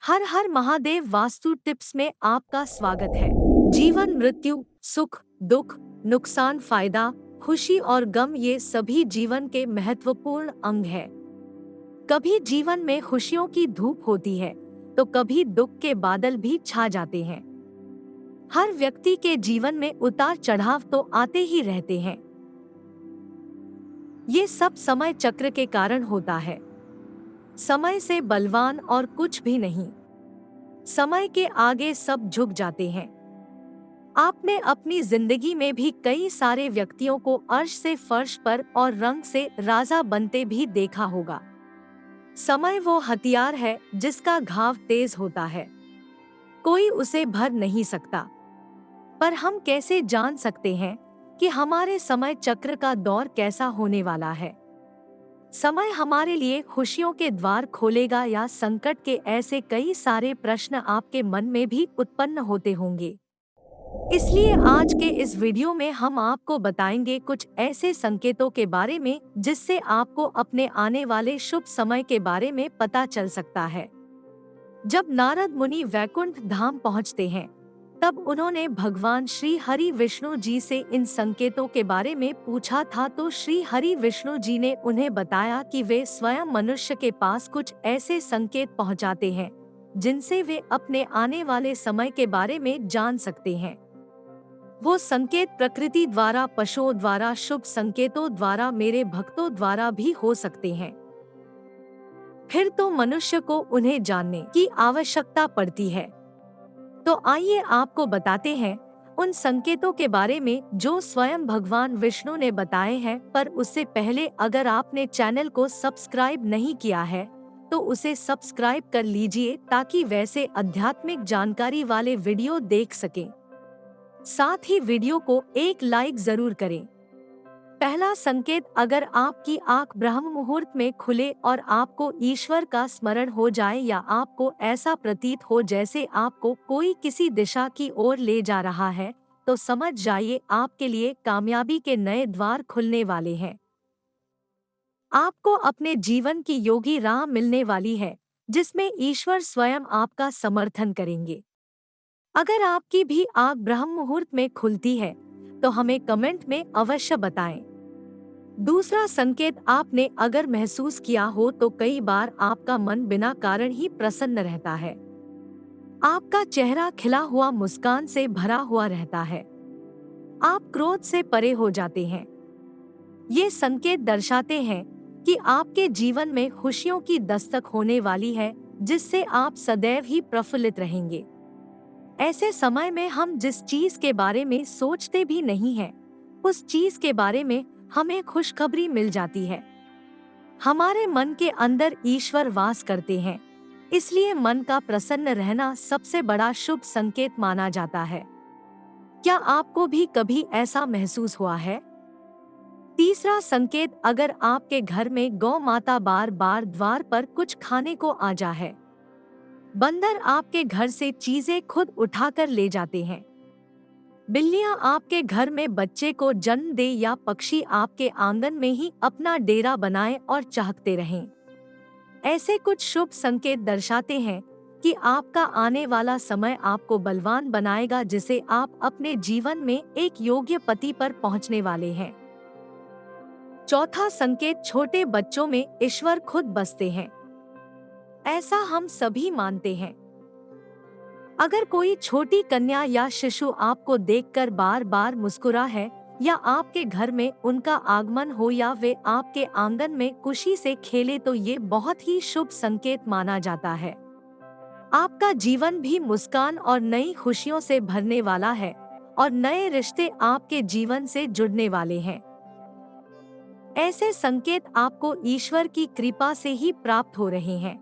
हर हर Mahadev vastu tips में आपका स्वागत है। जीवन, मृत्यु, सुख, दुख, नुकसान, फायदा, खुशी और गम, ये सभी जीवन के महत्वपूर्ण अंग हैं। कभी जीवन में खुशियों की धूप होती है तो कभी दुख के बादल भी छा जाते हैं। हर व्यक्ति के जीवन में उतार चढ़ाव तो आते ही रहते हैं। ये सब समय चक्र के कारण होता है। समय से बलवान और कुछ भी नहीं। समय के आगे सब झुक जाते हैं। आपने अपनी जिंदगी में भी कई सारे व्यक्तियों को अर्श से फर्श पर और रंग से राजा बनते भी देखा होगा। समय वो हथियार है जिसका घाव तेज होता है, कोई उसे भर नहीं सकता। पर हम कैसे जान सकते हैं कि हमारे समय चक्र का दौर कैसा होने वाला है? समय हमारे लिए खुशियों के द्वार खोलेगा या संकट के? ऐसे कई सारे प्रश्न आपके मन में भी उत्पन्न होते होंगे। इसलिए आज के इस वीडियो में हम आपको बताएंगे कुछ ऐसे संकेतों के बारे में जिससे आपको अपने आने वाले शुभ समय के बारे में पता चल सकता है। जब नारद मुनि वैकुंठ धाम पहुंचते हैं, तब उन्होंने भगवान श्री हरि विष्णु जी से इन संकेतों के बारे में पूछा था, तो श्री हरि विष्णु जी ने उन्हें बताया कि वे स्वयं मनुष्य के पास कुछ ऐसे संकेत पहुंचाते हैं जिनसे वे अपने आने वाले समय के बारे में जान सकते हैं। वो संकेत प्रकृति द्वारा, पशुओं द्वारा, शुभ संकेतों द्वारा, मेरे भक्तों द्वारा भी हो सकते हैं। फिर तो मनुष्य को उन्हें जानने की आवश्यकता पड़ती है। तो आइए आपको बताते हैं उन संकेतों के बारे में जो स्वयं भगवान विष्णु ने बताए हैं। पर उससे पहले अगर आपने चैनल को सब्सक्राइब नहीं किया है तो उसे सब्सक्राइब कर लीजिए ताकि वैसे आध्यात्मिक जानकारी वाले वीडियो देख सकें। साथ ही वीडियो को एक लाइक जरूर करें। पहला संकेत, अगर आपकी आंख ब्रह्म मुहूर्त में खुले और आपको ईश्वर का स्मरण हो जाए या आपको ऐसा प्रतीत हो जैसे आपको कोई किसी दिशा की ओर ले जा रहा है, तो समझ जाइए आपके लिए कामयाबी के नए द्वार खुलने वाले हैं। आपको अपने जीवन की योगी राह मिलने वाली है जिसमें ईश्वर स्वयं आपका समर्थन करेंगे। अगर आपकी भी आंख ब्रह्म मुहूर्त में खुलती है तो हमें कमेंट में अवश्य बताएं। दूसरा संकेत, आपने अगर महसूस किया हो तो कई बार आपका मन बिना कारण ही प्रसन्न रहता है। आपका चेहरा खिला हुआ मुस्कान से भरा हुआ रहता है। आप क्रोध से परे हो जाते हैं। ये संकेत दर्शाते हैं कि आपके जीवन में खुशियों की दस्तक होने वाली है जिससे आप सदैव ही प्रफुल्लित रहेंगे। ऐसे समय में हम जिस चीज के बारे में सोचते भी नहीं हैं, उस चीज के बारे में हमें खुशखबरी मिल जाती है। हमारे मन के अंदर ईश्वर वास करते हैं, इसलिए मन का प्रसन्न रहना सबसे बड़ा शुभ संकेत माना जाता है। क्या आपको भी कभी ऐसा महसूस हुआ है? तीसरा संकेत, अगर आपके घर में गौ माता बार बार द्वार पर कुछ खाने को आ जाए, बंदर आपके घर से चीजें खुद उठाकर ले जाते हैं, बिल्लियां आपके घर में बच्चे को जन्म दे या पक्षी आपके आंगन में ही अपना डेरा बनाएं और चहकते रहें, ऐसे कुछ शुभ संकेत दर्शाते हैं कि आपका आने वाला समय आपको बलवान बनाएगा जिसे आप अपने जीवन में एक योग्य पति पर पहुंचने वाले हैं। चौथा संकेत, छोटे बच्चों में ईश्वर खुद बसते हैं, ऐसा हम सभी मानते हैं। अगर कोई छोटी कन्या या शिशु आपको देखकर बार बार मुस्कुरा है या आपके घर में उनका आगमन हो या वे आपके आंगन में खुशी से खेले, तो ये बहुत ही शुभ संकेत माना जाता है। आपका जीवन भी मुस्कान और नई खुशियों से भरने वाला है और नए रिश्ते आपके जीवन से जुड़ने वाले हैं। ऐसे संकेत आपको ईश्वर की कृपा से ही प्राप्त हो रहे हैं।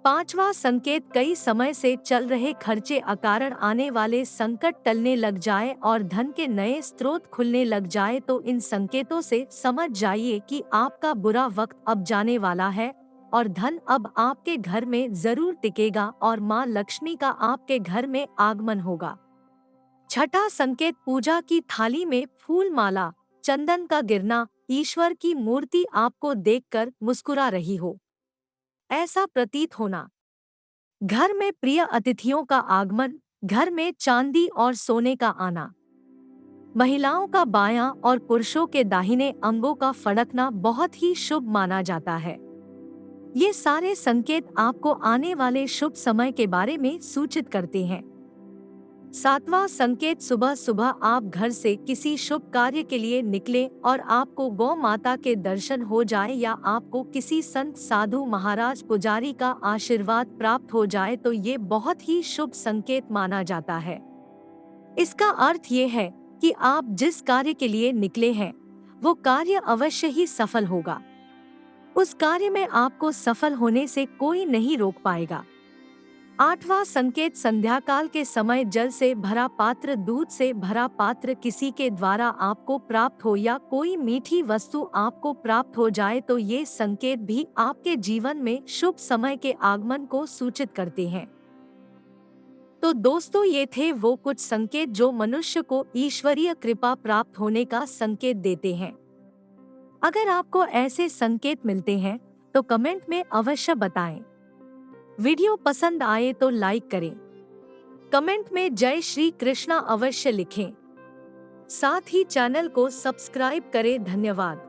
पांचवा संकेत, कई समय से चल रहे खर्चे अकारण आने वाले संकट टलने लग जाए और धन के नए स्रोत खुलने लग जाए, तो इन संकेतों से समझ जाइए कि आपका बुरा वक्त अब जाने वाला है और धन अब आपके घर में जरूर टिकेगा और मां लक्ष्मी का आपके घर में आगमन होगा। छठा संकेत, पूजा की थाली में फूल माला, चंदन का गिरना, ईश्वर की मूर्ति आपको देखकर मुस्कुरा रही हो, ऐसा प्रतीत होना। घर में प्रिय अतिथियों का आगमन, घर में चांदी और सोने का आना। महिलाओं का बायां और पुरुषों के दाहिने अंगों का फड़कना बहुत ही शुभ माना जाता है। ये सारे संकेत आपको आने वाले शुभ समय के बारे में सूचित करते हैं। सातवां संकेत, सुबह सुबह आप घर से किसी शुभ कार्य के लिए निकले और आपको गौ माता के दर्शन हो जाए या आपको किसी संत, साधु, महाराज, पुजारी का आशीर्वाद प्राप्त हो जाए तो ये बहुत ही शुभ संकेत माना जाता है। इसका अर्थ ये है कि आप जिस कार्य के लिए निकले हैं वो कार्य अवश्य ही सफल होगा। उस कार्य में आपको सफल होने से कोई नहीं रोक पाएगा। आठवां संकेत, संध्या काल के समय जल से भरा पात्र, दूध से भरा पात्र किसी के द्वारा आपको प्राप्त हो या कोई मीठी वस्तु आपको प्राप्त हो जाए तो ये संकेत भी आपके जीवन में शुभ समय के आगमन को सूचित करते हैं। तो दोस्तों, ये थे वो कुछ संकेत जो मनुष्य को ईश्वरीय कृपा प्राप्त होने का संकेत देते हैं। अगर आपको ऐसे संकेत मिलते हैं तो कमेंट में अवश्य बताएं। वीडियो पसंद आए तो लाइक करें। कमेंट में जय श्री कृष्णा अवश्य लिखें। साथ ही चैनल को सब्सक्राइब करें। धन्यवाद।